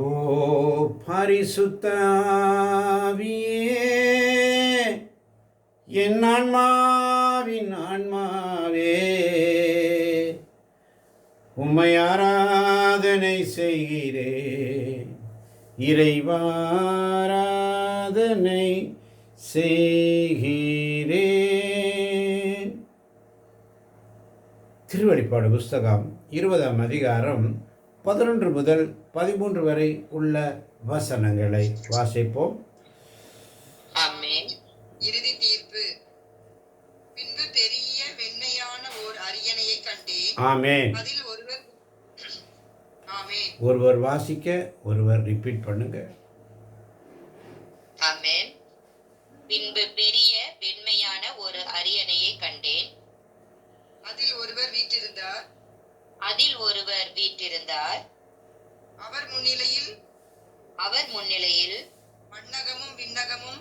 ஓ பரிசுத்த ஆவியே, என் ஆன்மாவின் ஆன்மாவே, உம்மை ஆராதனை செய்கிறேன், இறைவாராதனை செய்கிறேன். திருவெளிப்பாடு புஸ்தகம் 20ஆம் அதிகாரம் 11 முதல் 13 வரை உள்ள வசனங்களை வாசிப்போம். ஆமென். இறுதி தீர்ப்பு. பின்பு பெரிய வெண்மையான ஓர் அரியணையை கண்டேன். ஆமென். அதில் ஒருவர் வாசிக்க, ஒருவர் ரிப்பீட் பண்ணுங்க. ஆமென். பின்பு பெரிய வெண்மையான ஒரு அரியணையை கண்டேன். அதில் ஒருவர் வீற்றிருந்தார். அவர் முன்னிலையில் மண்ணகமும் விண்ணகமும்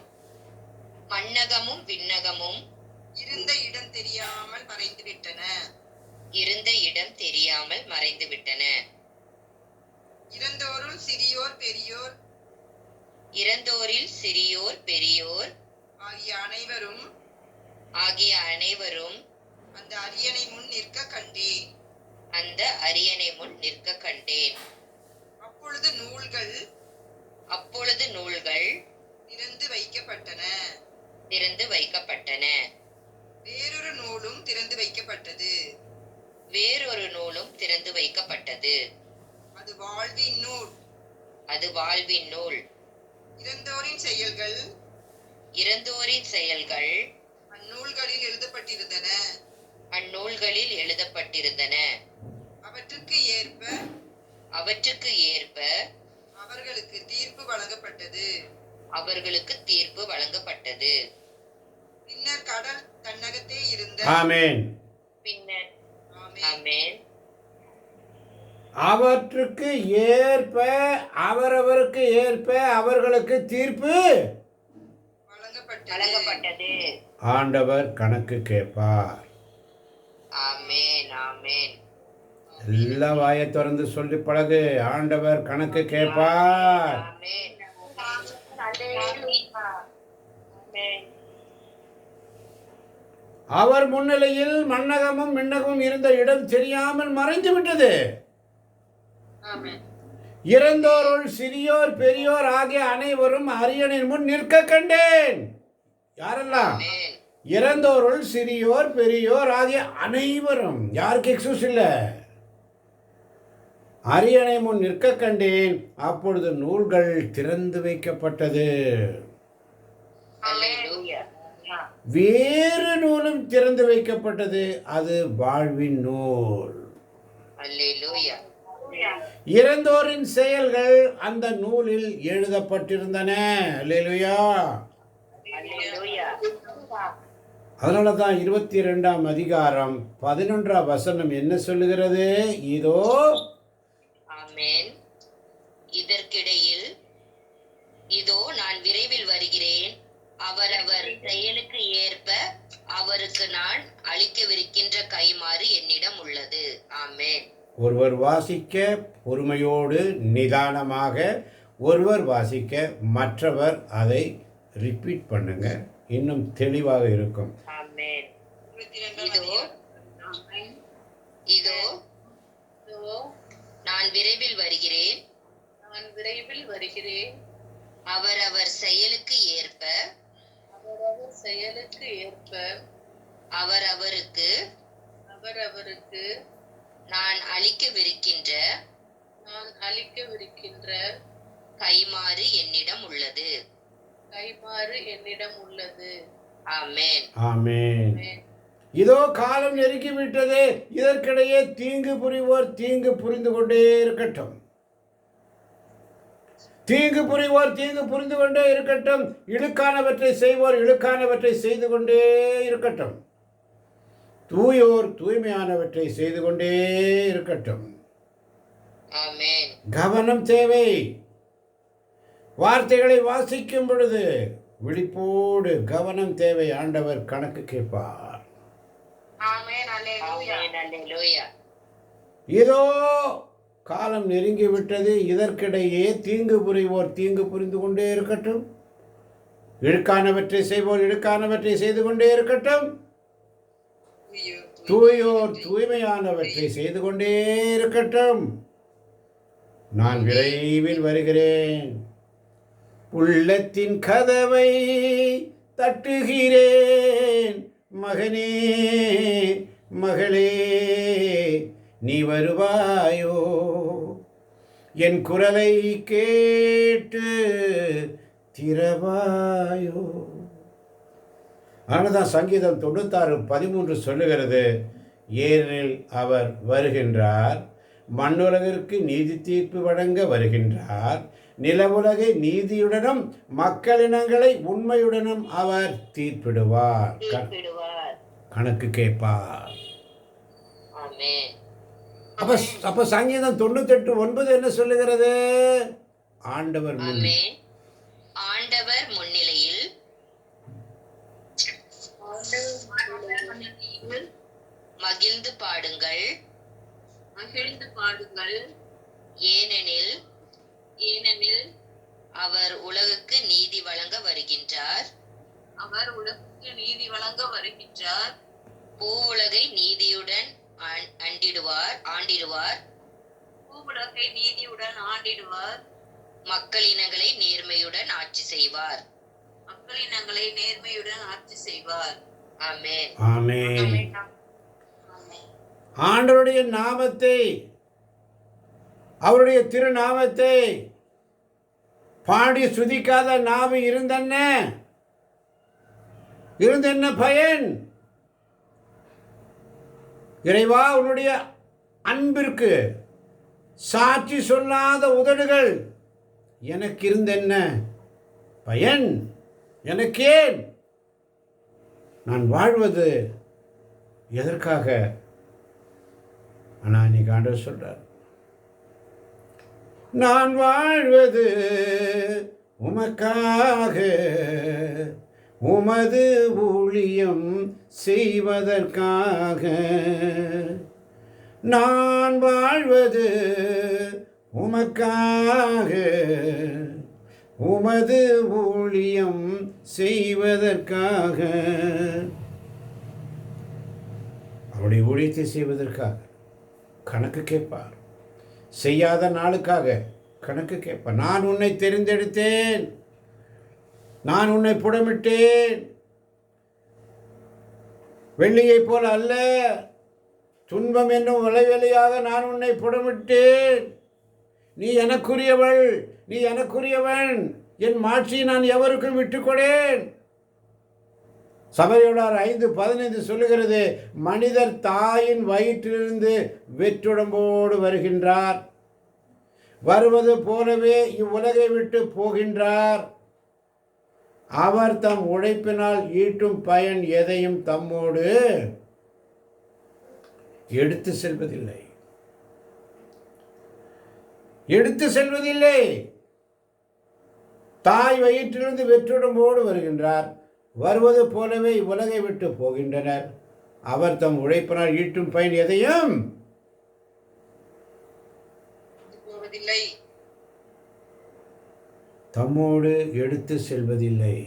இருந்த இடம் தெரியாமல் மறைந்துவிட்டன. இறந்தோரில் சிறியோர் பெரியோர் ஆகிய அனைவரும் அந்த அரியணை முன் நிற்க கண்டேன். அப்பொழுது நூல்கள் திறந்து வைக்கப்பட்டன. வேறொரு நூலும் திறந்து வைக்கப்பட்டது. அது வாழ்வின் நூல். இறந்தோரின் செயல்கள் அந்நூல்களில் எழுதப்பட்டிருந்தன. அவற்றுக்கு ஏற்ப அவர்களுக்கு தீர்ப்பு வழங்கப்பட்டது. பின்னர் கடல் தன்னகத்தே இருந்த ஆமென். அவற்றுக்கு ஏற்ப அவரவருக்கு ஏற்ப அவர்களுக்கு தீர்ப்பு வழங்கப்பட்டது. ஆண்டவர் கணக்கு கேட்பார். ஆமென். ஆமென். எல்லா வாயை திறந்து சொல்லி பழகு. ஆண்டவர் கணக்கு கேட்பார். அவர் முன்னிலையில் மண்ணகமும் விண்ணகமும் இருந்த இடம் தெரியாமல் மறைந்து விட்டது. இறந்தோருள் சிறியோர் பெரியோர் ஆகிய அனைவரும் அரியணையின் முன் நிற்க கண்டேன். யாரெல்லாம்? இறந்தோருள் சிறியோர் பெரியோர் ஆகிய அனைவரும். யாருக்கு எக்ஸ்கியூஸ் இல்ல. அரியணை முன் நிற்க கண்டேன். அப்பொழுது நூல்கள் திறந்து வைக்கப்பட்டது. வேறு நூலும் திறந்து வைக்கப்பட்டது. அது வாழ்வின் நூல். இறந்தோரின் செயல்கள் அந்த நூலில் எழுதப்பட்டிருந்தன. அல்லேலூயா. அதனாலதான் 22ஆம் அதிகாரம் 11ஆம் வசனம் என்ன சொல்லுகிறது? இதோ இதற்கிடையில் இதோ நான் விரைவில் வருகிறேன். அவரவர் செயலுக்கு ஏற்ப அவருக்கு நான் அளிக்கவிருக்கின்ற கைமாறு என்னிடம் உள்ளது. ஆமென். ஒருவர் வாசிக்க பொறுமையோடு நிதானமாக, ஒருவர் வாசிக்க மற்றவர் அதை ரிப்பீட் பண்ணுங்க, இன்னும் தெளிவாக இருக்கும். ஆமென். இதோ நான் விரைவில் வருகிறேன். அவரவர் செயலுக்கு ஏற்ப அவரவருக்கு நான் அளிக்கவிருக்கின்ற கைமாறு என்னிடம் உள்ளது. ஆமென். ஆமென். இதோ காலம் நெருங்கிவிட்டது. இதற்கிடையே தீங்கு புரிவோர் தீங்கு புரிந்து கொண்டே இருக்கட்டும். இழுக்கானவற்றை செய்வோர் இழுக்கானவற்றை செய்து கொண்டே இருக்கட்டும். தூயோர் தூய்மையானவற்றை செய்து கொண்டே இருக்கட்டும். ஆமென். கவனம் தேவை. வார்த்தைகளை வாசிக்கும் பொழுது விழிப்போடு கவனம் தேவை. ஆண்டவர் கணக்கு கேட்பார். ஆமென். அல்லேலூயா. இதோ காலம் நெருங்கிவிட்டது, இதற்கிடையே தீங்கு புரிவோர் தீங்கு புரிந்து கொண்டே இருக்கட்டும், இழுக்கானவற்றை செய்வோர் இழுக்கானவற்றை செய்து கொண்டே இருக்கட்டும், தூயோர் தூய்மையானவற்றை செய்து கொண்டே இருக்கட்டும், நான் விரைவில் வருகிறேன். உள்ளத்தின் கதவை தட்டுகிறேன், மகனே மகளே நீ வருவாயோ, என் குரலை கேட்டு திறவாயோ. ஆனதான் சங்கீதம் 96:13 சொல்லுகிறது, ஏனெனில் அவர் வருகின்றார், மண்ணுலகிற்கு நீதி தீர்ப்பு வழங்க வருகின்றார், நிலவுலகை நீதியுடனும் மக்களினங்களை உண்மையுடனும் அவர் தீர்ப்பிடுவார், கணக்கு கேட்பார். அப்ப சங்கீதம் 98:9 என்ன சொல்லுகிறது? ஆண்டவர் முன்னிலையில் மகிழ்ந்து பாடுங்கள், ஏனெனில் அவர் உலகுக்கு நீதி வழங்க வருகின்றார், பூவுலகை நீதியுடன் ஆண்டிடுவார், மக்களினங்களை நேர்மையுடன் ஆட்சி செய்வார். ஆமென். ஆமென். ஆண்டவருடைய நாமத்தை, அவருடைய திருநாமத்தை பாடி சுதிக்காத நாவு இருந்தென்ன பயன்? இறைவா, உன்னுடைய அன்பிற்கு சாட்சி சொல்லாத உதடுகள் எனக்கு இருந்தென்ன பயன்? எனக்கேன்? நான் வாழ்வது எதற்காக? ஆனால் இன்னைக்கு ஆண்டவர் சொல்றார், நான் வாழ்வது உமக்காக, உமது ஊழியம் செய்வதற்காக. நான் வாழ்வது உமக்காக, உமது ஊழியம் செய்வதற்காக. அவருடைய ஊழியத்தை செய்வதற்காக கணக்கு கேட்பார். செய்யாத நாளுக்காக கணக்கு கேட்பார். நான் உன்னை தெரிந்தெடுத்தேன், நான் உன்னை புடமிட்டேன், வெள்ளியைப் போல அல்ல, துன்பம் என்னும் வலைவெளியாக நான் உன்னை புடமிட்டேன். நீ எனக்குரியவள், நீ எனக்குரியவன், என் மாட்சியை நான் எவருக்கும் விட்டுக்கொடேன். சபையோடார் 5:15 சொல்லுகிறது, மனிதர் தாயின் வயிற்றிலிருந்து வெற்றுடம்போடு வருகின்றார், வருவது போலவே இவ்வுலகை விட்டு போகின்றார். அவர் தம் உழைப்பினால் ஈட்டும் பயன் எதையும் தம்மோடு எடுத்து செல்வதில்லை. தாய் வயிற்றிலிருந்து வெற்றுடம்போடு வருகின்றார், வருவது போலவே இவ்வுலகை விட்டு போகின்றனர். அவர் தம் உழைப்பினால் ஈட்டும் பயன் எதையும் தம்மோடு எடுத்து செல்வதில்லை.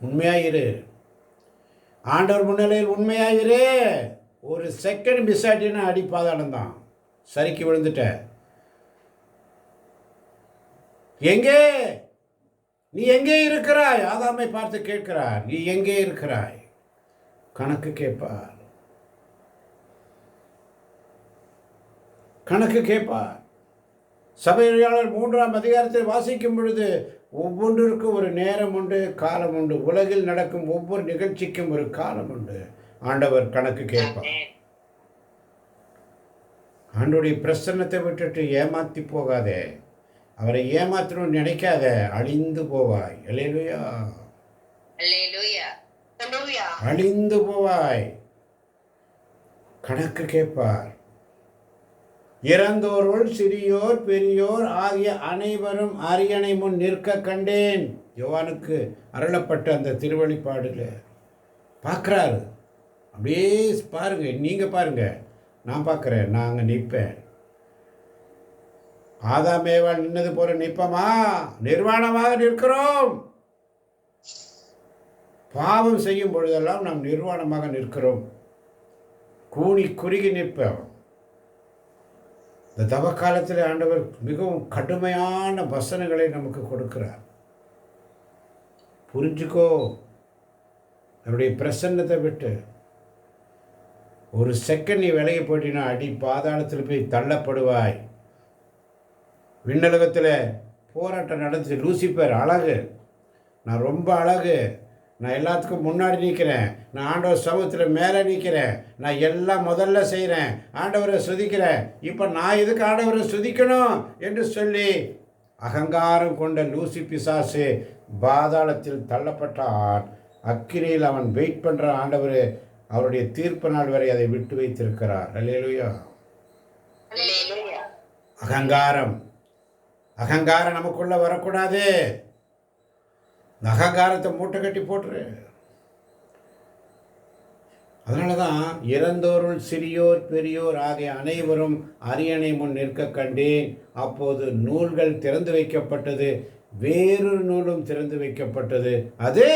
உண்மையாயிரு, ஆண்டவர் முன்னிலையில் உண்மையாயிரு. ஒரு செகண்ட் மிஸ் ஆட்டினா அடிப்பாதாளம் தான், சரிக்கு விழுந்துட்ட. எங்கே நீ எங்கே இருக்கிறாய்? ஆதாமை பார்த்து கேட்கிறார், நீ எங்கே இருக்கிறாய்? கணக்கு கேட்பார், கணக்கு கேட்பார். சபையாளர் 3ஆம் அதிகாரத்தில் வாசிக்கும் பொழுது, ஒவ்வொன்றிற்கும் ஒரு நேரம் உண்டு, காலம் உண்டு. உலகில் நடக்கும் ஒவ்வொரு நிகழ்ச்சிக்கும் ஒரு காலம் உண்டு. ஆண்டவர் கணக்கு கேட்பார். ஆண்டவருடைய பிரசன்னத்தை விட்டுட்டு ஏமாத்தி போகாதே, அவரை ஏமாற்றணும்னு நினைக்காத, அழிந்து போவாய். அல்லேலூயா, அழிந்து போவாய். கணக்கு கேட்பார். இறந்தோருள் சிறியோர் பெரியோர் ஆகிய அனைவரும் அரியணை முன் நிற்க கண்டேன். யோவானுக்கு அருளப்பட்ட அந்த திருவெளிப்பாடுல பார்க்குறாரு. அப்படியே பாருங்க, நீங்கள் பாருங்க, நான் பார்க்குறேன், நான் அங்கே நிற்பேன். ஆதாமேவாள் நின்னது போல நிற்பமா? நிர்வாணமாக நிற்கிறோம். பாவம் செய்யும் பொழுதெல்லாம் நாம் நிர்வாணமாக நிற்கிறோம். கூனி குறுகி நிற்போம். இந்த தவ காலத்தில் ஆண்டவர் மிகவும் கடுமையான வசனங்களை நமக்கு கொடுக்கிறார். புரிஞ்சுக்கோ. அவருடைய பிரசன்னத்தை விட்டு ஒரு செகண்ட் நீ விலகி போயிட்டீங்கன்னா அடி பாதாளத்தில் போய் தள்ளப்படுவாய். விண்ணலகத்தில் போராட்டம் நடந்துச்சு. லூசிபர் அழகு, நான் ரொம்ப அழகு, நான் எல்லாத்துக்கும் முன்னாடி நிற்கிறேன், நான் ஆண்டவர் சமூகத்தில் மேலே நிற்கிறேன், நான் எல்லாம் முதல்ல செய்கிறேன், ஆண்டவரை சுதிக்கிறேன், இப்போ நான் எதுக்கு ஆண்டவரை சுதிக்கணும் என்று சொல்லி அகங்காரம் கொண்ட லூசி பிசாசு பாதாளத்தில் தள்ளப்பட்டான். அக்கினியில் அவன் வெயிட் பண்ணுற ஆண்டவர் அவருடைய தீர்ப்பு நாள் வரை அதை விட்டு வைத்திருக்கிறார். அல்லேலூயா. அகங்காரம் அகங்காரம் நமக்குள்ள வரக்கூடாது. அகங்காரத்தை மூட்டை கட்டி போட்டுரு. அதனால தான் இறந்தோருள் சிறியோர் பெரியோர் ஆகிய அனைவரும் அரியணை முன் நிற்க கண்டேன். அப்போது நூல்கள் திறந்து வைக்கப்பட்டது, வேறொரு நூலும் திறந்து வைக்கப்பட்டது. அது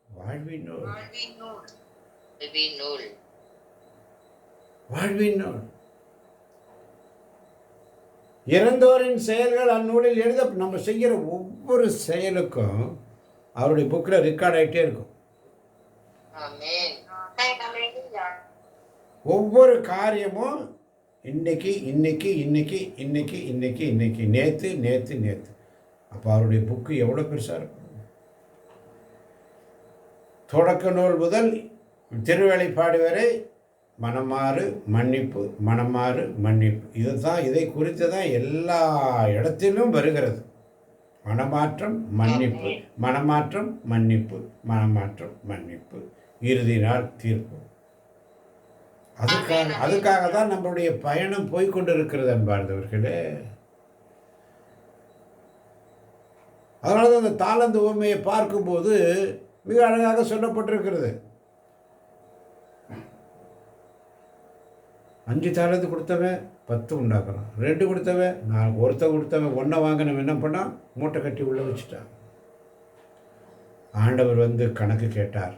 வாழ்வின் நூல். வாழ்வின் நூல். இறந்தோரின் செயல்கள் அந்நூலில் எழுத, நம்ம செய்கிற ஒவ்வொரு செயலுக்கும் அவருடைய புக்கில் ரெக்கார்ட் ஆகிட்டே இருக்கும். ஒவ்வொரு காரியமும் இன்னைக்கு இன்னைக்கு இன்னைக்கு இன்னைக்கு இன்னைக்கு இன்னைக்கு நேற்று நேற்று நேற்று. அப்போ அவருடைய புக்கு எவ்வளோ பெருசாக இருக்கும். தொடக்க நூல் முதல் திருவேலைப்பாடு வரை மனமாறு மன்னிப்பு, மனமாறு மன்னிப்பு. இதை குறித்து தான் எல்லா இடத்திலும் வருகிறது. மனமாற்றம் மன்னிப்பு, மனமாற்றம் மன்னிப்பு, மனமாற்றம் மன்னிப்பு, இறுதி நாள் தீர்ப்பு. அதுக்காக தான் நம்மளுடைய பயணம் போய்கொண்டிருக்கிறது அன்பார்ந்தவர்களே. அதனால தான் அந்த தாளந்து உவமையை பார்க்கும்போது மிக அழகாக சொல்லப்பட்டிருக்கிறது. 5 தாளந்து கொடுத்தவன் 10 உண்டாக்குறான், 2 கொடுத்தவன் 4, ஒருத்தன் கொடுத்தவன் 1 வாங்கினவன் என்ன பண்ணான்? மூட்டை கட்டி உள்ள வச்சுட்டான். ஆண்டவர் வந்து கணக்கு கேட்டார்.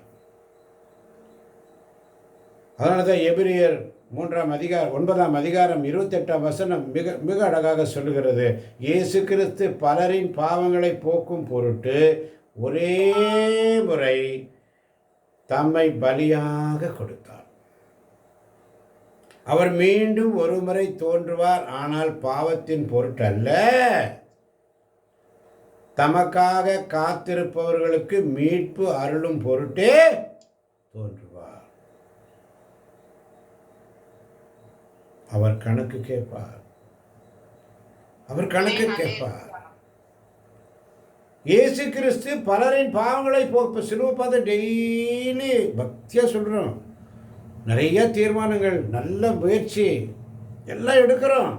அதனால தான் எபிரியர் 9ஆம் அதிகாரம் 28ஆம் வசனம் மிக மிக அழகாக சொல்லுகிறது. இயேசு கிறிஸ்து பலரின் பாவங்களை போக்கும் பொருட்டு ஒரே முறை தம்மை பலியாக கொடுத்தார். அவர் மீண்டும் ஒரு முறை தோன்றுவார், ஆனால் பாவத்தின் பொருட்டல்ல, தமக்காக காத்திருப்பவர்களுக்கு மீட்பு அருளும் பொருட்டே தோன்றுவார். அவர் கணக்கு கேட்பார். அவர் கணக்கு கேட்பார். இயேசு கிறிஸ்து பலரின் பாவங்களை சிலுவை பார்த்து டெய்லி பக்தியாக சொல்கிறோம். நிறைய தீர்மானங்கள், நல்ல முயற்சி எல்லாம் எடுக்கிறோம்.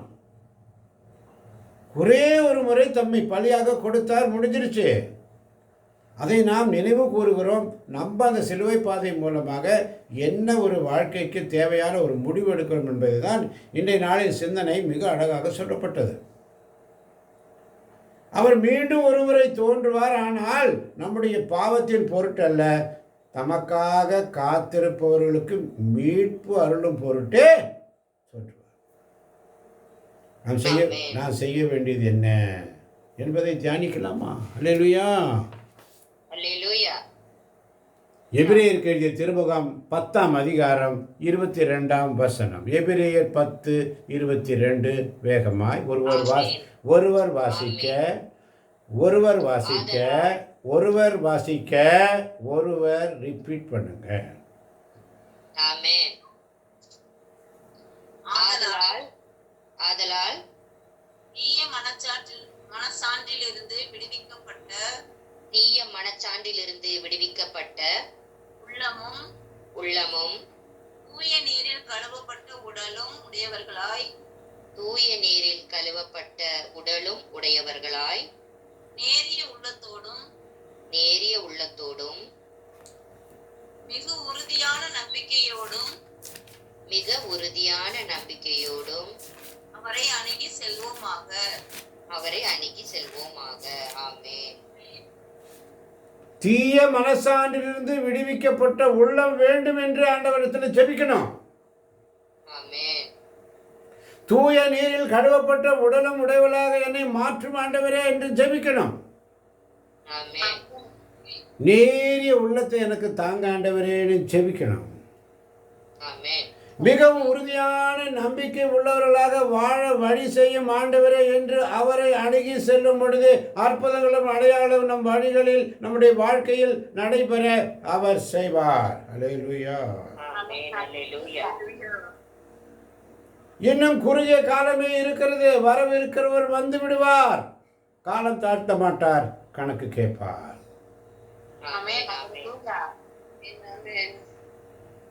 ஒரே ஒரு முறை தம்மை பலியாக கொடுத்தார், முடிஞ்சிருச்சு. அதை நாம் நினைவு கூறுகிறோம். நம்ம அந்த சிலுவை பாதை மூலமாக என்ன ஒரு வாழ்க்கைக்கு தேவையான ஒரு முடிவு எடுக்கிறோம் என்பது தான் இன்றைய நாளின் சிந்தனை மிக அழகாக சொல்லப்பட்டது. அவர் மீண்டும் ஒரு முறை தோன்றுவார், ஆனால் நம்முடைய பாவத்தின் பொருட்டல்ல, தமக்காக காத்திருப்பவர்களுக்கு மீட்பு அருளும் பொருட்டே தோன்றுவார். நான் செய்ய வேண்டியது என்ன என்பதை தியானிக்கலாமா? அல்லேலூயா. எபிரேயருக்கு எழுதிய திருமுகம் 10ஆம் அதிகாரம் 22ஆம் வசனம். எபிரேயர் 10:22. வேகமாய் ஒருவர் வாசிக்க ஒருவர் ரிப்பீட் பண்ணுங்க. ஆமென். ஆதலால் தீய மனச்சான்றிலிருந்து விடுவிக்கப்பட்ட உள்ளமும் தூய நீரில் கழுவப்பட்ட உடலும் உடையவர்களாய் நேரிய உள்ளத்தோடும் மிகு உறுதியான மிக உறுதியான நம்பிக்கையோடும் அவரை அணுகி செல்வோமாக. அவரை அணுகி செல்வோமாக. ஆமென். தீய மனசான்றிலிருந்து விடுவிக்கப்பட்ட உள்ளம் வேண்டும் என்று ஆண்டவரிடத்தில் ஜெபிக்கணும். ஆமென். தூய நீரில் கழுவப்பட்ட உடலும் உடையவளாக என்னை மாற்றும் ஆண்டவரே என்று ஜெபிக்கணும். ஆமென். நேரிய உள்ளத்தை எனக்கு தாங்க ஆண்டவரேன்னு ஜெபிக்கணும். ஆமென். மிகவும் உறுதியான நம்பிக்கை உள்ளவர்களாக வாழ வழி செய்யும் ஆண்டவரே என்று அவரை அணுகி செல்லும் பொழுது அற்புதங்களும் அடையாளம் நம் வழிகளில் நம்முடைய வாழ்க்கையில் நடைபெற அவர் செய்வார். அல்லேலூயா. ஆமென். அல்லேலூயா. இன்னும் குறுகிய காலமே இருக்கிறது, வரவிருக்கிறவர் வந்து விடுவார், காலம் தாழ்த்த மாட்டார், கணக்கு கேட்பார். ஆமென். ஆமென்.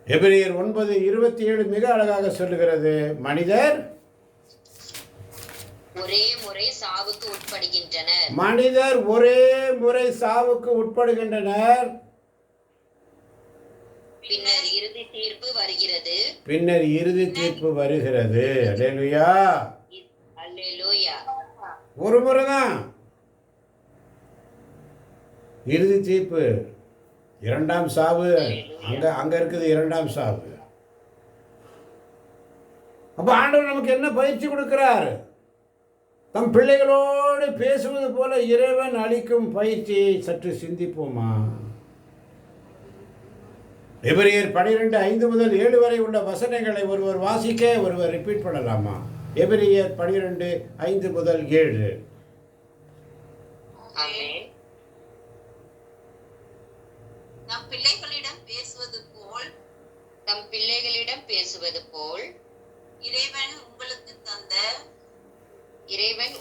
எபிரேயர் 9:27 மிக அழகாக சொல்லுகிறது, மனிதர் ஒரே முறை சாவுக்கு உட்படுகின்றனர். மனிதர் ஒரே முறை சாவுக்கு உட்படுகின்றனர், பின்னர் இறுதி தீர்ப்பு வருகிறது. பின்னர் இறுதி தீர்ப்பு வருகிறது. அல்லேலூயா. அல்லேலூயா. ஒரு முறை தான் இறுதி தீர்ப்பு. இரண்டாம் சாவு அங்க இருக்குது, இரண்டாம் சாவு. அப்ப ஆண்டவர் நமக்கு என்ன பயிற்சி கொடுக்கிறார்? தம் பிள்ளைகளோடு பேசுவது போல இறைவன் அளிக்கும் பயிற்சியை சற்று சிந்திப்போமா? எபிரேயர் 12:5 முதல் 7 வரை உள்ள வசனங்களை ஒருவர் வாசிக்க, ஒருவர் ரிப்பீட் பண்ணலாமா? எபிரேயர் 12:5 முதல் 7. ஆமென். நம் பிள்ளைகளிடம் பேசுவது போல் தம் பிள்ளைகளிடம் பேசுவது போல் இறைவன்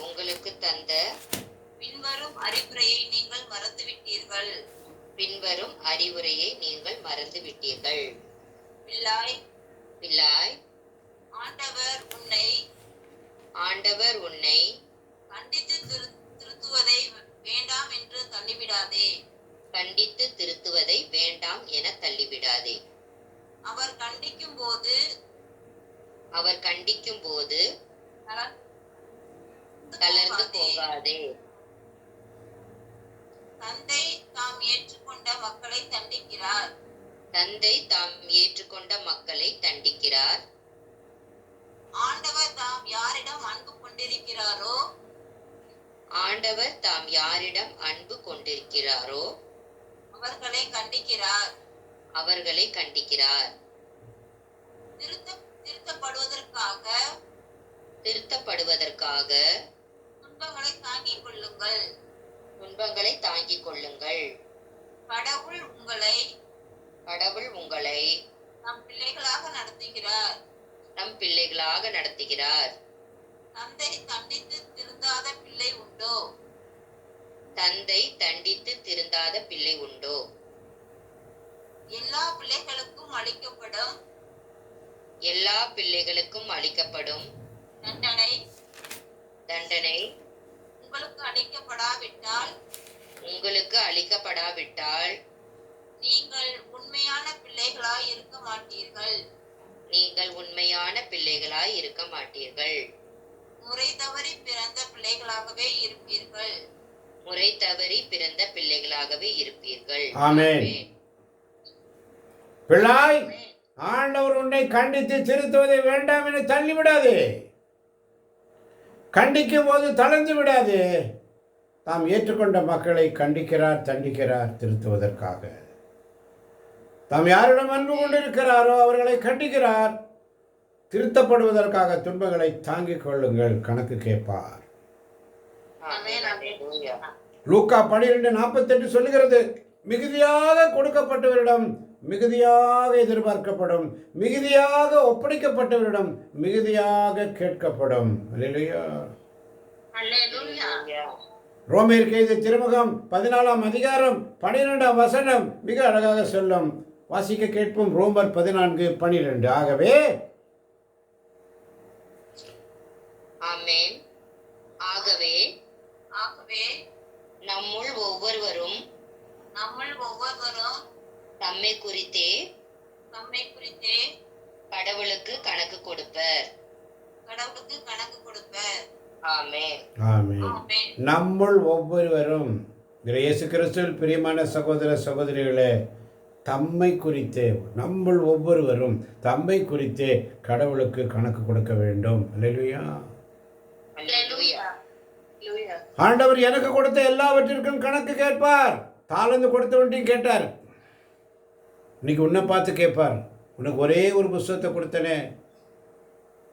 உங்களுக்கு தந்த பின்வரும் அறிவுரையை நீங்கள் மறந்துவிட்டீர்கள். பிள்ளாய், ஆண்டவர் உன்னை கண்டித்து திருத்துவதை வேண்டாம் என தள்ளிவிடாதே. அவர் கண்டிக்கும் போது தளர்ந்து போகாதே. தந்தை தாம் ஏற்றுக்கொண்ட மக்களை தண்டிக்கிறார். ஆண்டவர் தாம் யாரிடம் அன்பு கொண்டிருக்கிறாரோ அவர்களை கண்டிக்கிறார். திருத்தப்படுவதற்காக துன்பங்களை தாங்கிக் கொள்ளுங்கள். கடவுள் உங்களை நம் பிள்ளைகளாக நடத்துகிறார். தந்தை தண்டித்து திருந்தாத பிள்ளை உண்டோ? எல்லா பிள்ளைகளுக்கும் அளிக்கப்படும் தண்டனை உங்களுக்கு அளிக்கப்படாவிட்டால் நீங்கள் உண்மையான பிள்ளைகளாய் இருக்க மாட்டீர்கள். முறை தவறி பிறந்த பிள்ளைகளாகவே இருப்பீர்கள். ஆமென். பிள்ளாய், ஆண்டவர் உன்னை கண்டித்து திருத்துவதை வேண்டாம் என தள்ளிவிடாதே. கண்டிக்கும் போது தளர்ந்து விடாதே. தாம் ஏற்றுக்கொண்ட மக்களை கண்டிக்கிறார், தண்டிக்கிறார், திருத்துவதற்காக. தாம் யாரிடம் அன்பு கொண்டிருக்கிறாரோ அவர்களை கண்டிக்கிறார். திருத்தப்படுவதற்காக துன்பங்களை தாங்கிக் கொள்ளுங்கள், கணக்கு கேட்பார். லூக்கா 12:48 சொல்லுகிறது, மிகுதியாக கொடுக்கப்பட்டவரிடம் மிகுதியாக எதிர்பார்க்கப்படும், மிகுதியாக ஒப்படைக்கப்பட்டவரிடம் மிகுதியாக கேட்கப்படும். அல்லேலூயா. ரோமேயருக்கு எழுதிய திருமுகம் 14ஆம் அதிகாரம் 12ஆம் வசனம் மிக அழகாக சொல்லும். வாசிக்க கேட்போம். ரோமர் 14:12. ஆகவே ஆமென். ஆகவே நம்முள் ஒவ்வொருவரும் தம்மை குறித்தே கடவுளுக்கு கணக்கு கொடுப்பர். கடவுளுக்கு கணக்கு கொடுப்பர். ஆமென். ஆமென். ஆமென். நம்முள் ஒவ்வொருவரும் இயேசு கிறிஸ்துவில் பிரியமான சகோதர சகோதரிகளே, தம்மை குறித்தே நம்முள் ஒவ்வொருவரும் தம்மை குறித்தே கடவுளுக்கு கணக்கு கொடுக்க வேண்டும். அல்லேலூயா. அல்லேலூயா. ஆண்டவர் எனக்கு கொடுத்த எல்லாவற்றிற்கும் கணக்கு கேட்பார். தாளந்து கொடுத்தவன்ட்டையும் கேட்டார். இன்னைக்கு உன்னை பார்த்து கேட்பார். உனக்கு ஒரே ஒரு புஸ்தகத்தை கொடுத்தனே,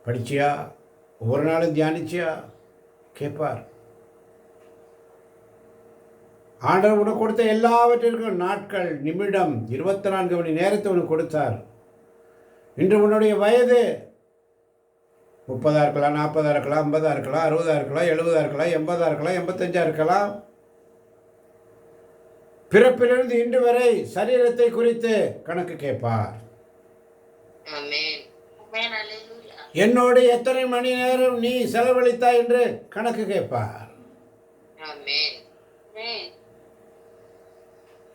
படிச்சியா? ஒவ்வொரு நாளும் தியானிச்சியா? கேட்பார். ஆண்டவர் உனக்கு கொடுத்த எல்லாவற்றிற்கும் நாட்கள், நிமிடம், 24 மணி நேரத்தை உனக்கு கொடுத்தார். இன்று உன்னுடைய வயது 30 இருக்கலாம், 40 இருக்கலாம், 50 இருக்கலாம், 60 இருக்கலாம், 70 இருக்கலாம், 80 இருக்கலாம், 85 இருக்கலாம். பிறப்பிலிருந்து இன்று வரை சரீரத்தை குறித்து கணக்கு கேட்பார். ஆமென். என்னோடு எத்தனை மணி நேரம் நீ செலவழித்தாய் என்று கணக்கு கேட்பார். ஆமென்.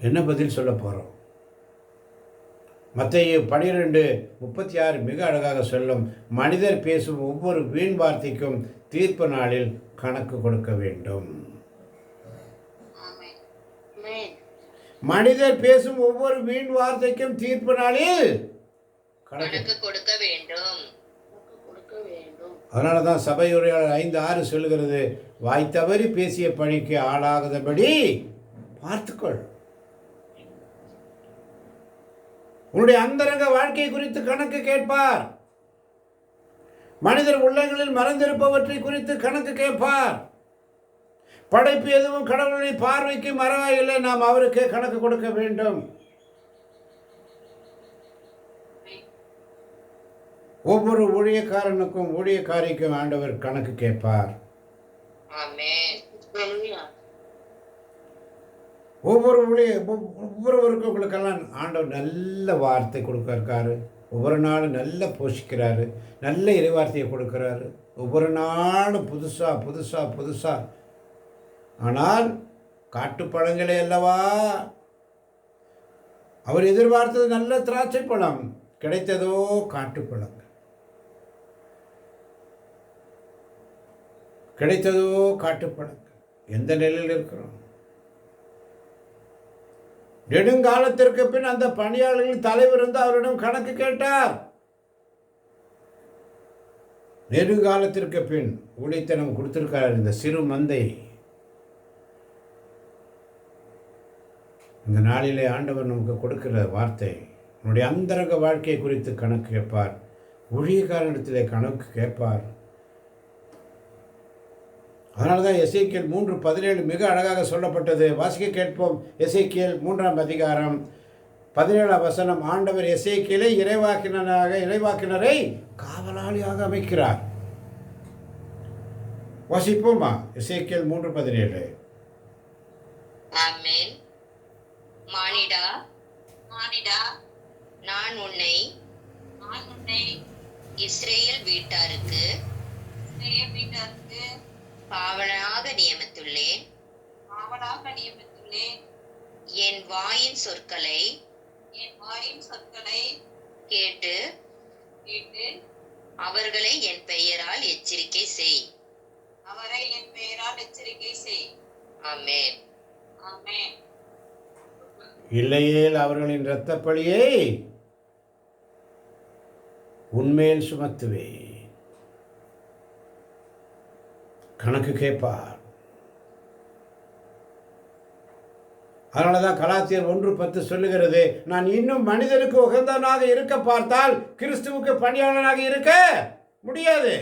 என்ன பதில் சொல்ல போகிறோம்? மத்தேயு 12:36 மிக அழகாக சொல்லும். மனிதர் பேசும் ஒவ்வொரு வீண் வார்த்தைக்கும் தீர்ப்பு நாளில் கணக்கு கொடுக்க வேண்டும். மனிதர் பேசும் ஒவ்வொரு வீண் வார்த்தைக்கும் தீர்ப்பு நாளில் கணக்கு கொடுக்க வேண்டும். அதனால தான் சபையுரையாளர் 5:6 சொல்லுகிறது, வாய் தவறி பேசிய பழிக்கு ஆளாகாதபடி பார்த்துக்கொள். உன்னுடைய அந்தரங்க வாழ்க்கை குறித்து கணக்கு கேட்பார். மனிதர் உள்ளங்களில் மறைந்திருப்பவற்றை குறித்து கணக்கு கேட்பார். படைப்பு எதுவும் கடவுளுடைய பார்வைக்கு மறைவாயில்லை. நாம் அவருக்கு கணக்கு கொடுக்க வேண்டும். ஒவ்வொரு ஊழியக்காரனுக்கும் ஊழியக்காரிக்கும் ஆண்டவர் கணக்கு கேட்பார். ஆமென். ஒவ்வொருவருக்கும் உங்களுக்கெல்லாம் ஆண்டவர் நல்ல வார்த்தை கொடுக்கறாரு. ஒவ்வொரு நாளும் நல்ல போஷிக்கிறாரு. நல்ல இறைவார்த்தையை கொடுக்குறாரு. ஒவ்வொரு நாளும் புதுசாக. ஆனால் காட்டுப்பழங்களே அல்லவா அவர் எதிர்பார்த்தது நல்ல திராட்சை பழம், கிடைத்ததோ காட்டுப்பழங்கள். கிடைத்ததோ காட்டுப்பழங்கள். எந்த நிலையில் இருக்கிறோம்? நெடுங்காலத்திற்கு பின் அந்த பணியாளர்களின் தலைவர் இருந்து அவரிடம் கணக்கு கேட்டார். நெடுங்காலத்திற்கு பின் ஊழியத்தனம் கொடுத்திருக்கிறார் இந்த சிறு மந்தை. இந்த நாளிலே ஆண்டவர் நமக்கு கொடுக்கிற வார்த்தை, உன்னுடைய அந்தரங்க வாழ்க்கையை குறித்து கணக்கு கேட்பார். ஊழியக்காரனிடத்திலே கணக்கு கேட்பார். அதனால தான் எசேக்கியேல் 3:17 மிக அழகாக சொல்லப்பட்டது. வாசிக்க கேட்போம். எசேக்கியேல் 3:17 ஆண்டவர் எசேக்கியேலை இறைவாக்கினரை காவலாளியாக அமைக்கிறார். வாசிப்போமா? எசேக்கியேல் 3:17. ஆமென். மானிடா, நான் உன்னை இஸ்ரேல் வீட்டாருக்கு காவலாக நியமித்துள்ளேன். என் வாயின் சொற்களை கேட்டு அவர்களை என் பெயரால் எச்சரிக்கை செய். ஆமென். இல்லையேல் அவர்களின் இரத்தப்பழியை உன்மேல் சுமத்துவே. கணக்கு கேட்பார். அதனால தான் கலாத்தியர் 1:10 சொல்லுகிறது, நான் இன்னும் மனிதனுக்கு உகந்தவனாக இருக்க பார்த்தால் கிறிஸ்துவுக்கு பணியாளனாக இருக்க முடியாது.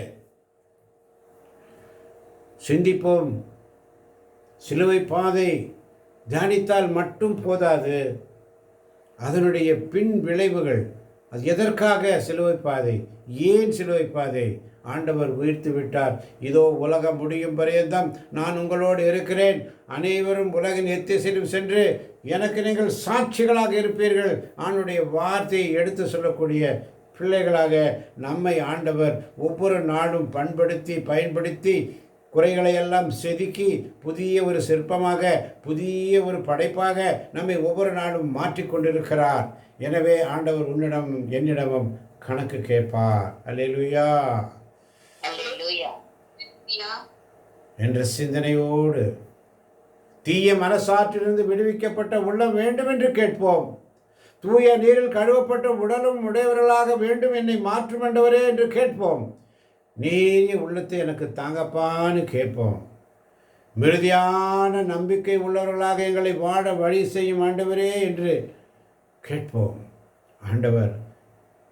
சிந்திப்போம். சிலுவை பாதை தியானித்தால் மட்டும் போதாது. அதனுடைய பின் விளைவுகள், அது எதற்காக சிலுவை பாதை, ஏன் சிலுவை பாதை? ஆண்டவர் உயிர்த்து விட்டார். இதோ உலகம் முடியும் பரியந்தம் நான் உங்களோடு இருக்கிறேன். அனைவரும் உலகின் எத்திசையிலும் சென்று எனக்கு நீங்கள் சாட்சிகளாக இருப்பீர்கள். ஆண்டுடைய வார்த்தையை எடுத்து சொல்லக்கூடிய பிள்ளைகளாக நம்மை ஆண்டவர் ஒவ்வொரு நாளும் பயன்படுத்தி குறைகளை எல்லாம் செதுக்கி புதிய ஒரு சிற்பமாக, புதிய ஒரு படைப்பாக நம்மை ஒவ்வொரு நாளும் மாற்றிக்கொண்டிருக்கிறார். எனவே ஆண்டவர் உன்னிடம் என்னிடமும் கணக்கு கேட்பார். அல்லேலூயா அல்லேலூயா. என்ற சிந்தனையோடு தீய மனசாற்றிலிருந்து விடுவிக்கப்பட்ட உள்ளம் வேண்டும் என்று கேட்போம். தூய நீரில் கழுவப்பட்ட உடலும் உடையவர்களாக வேண்டும் என்னை மாற்றும் ஆண்டவரே என்று கேட்போம். நீரிய உள்ளத்தை எனக்கு தாங்கப்பான்னு கேட்போம். மிருதியான நம்பிக்கை உள்ளவர்களாக எங்களை வாழ வழி செய்யும் ஆண்டவரே என்று கேட்போம். ஆண்டவர்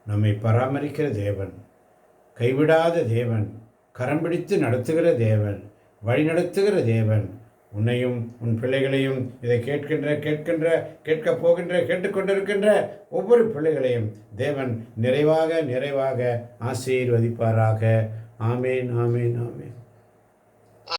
நம்மை பராமரிக்கிற தேவன், கைவிடாத தேவன், கரம் பிடித்து நடத்துகிற தேவன், வழி நடத்துகிற தேவன். உன்னையும் உன் பிள்ளைகளையும் இதை கேட்கப் போகின்ற கேட்டுக்கொண்டிருக்கின்ற ஒவ்வொரு பிள்ளைகளையும் தேவன் நிறைவாக ஆசீர்வதிப்பாராக. ஆமேன், ஆமேன், ஆமேன்.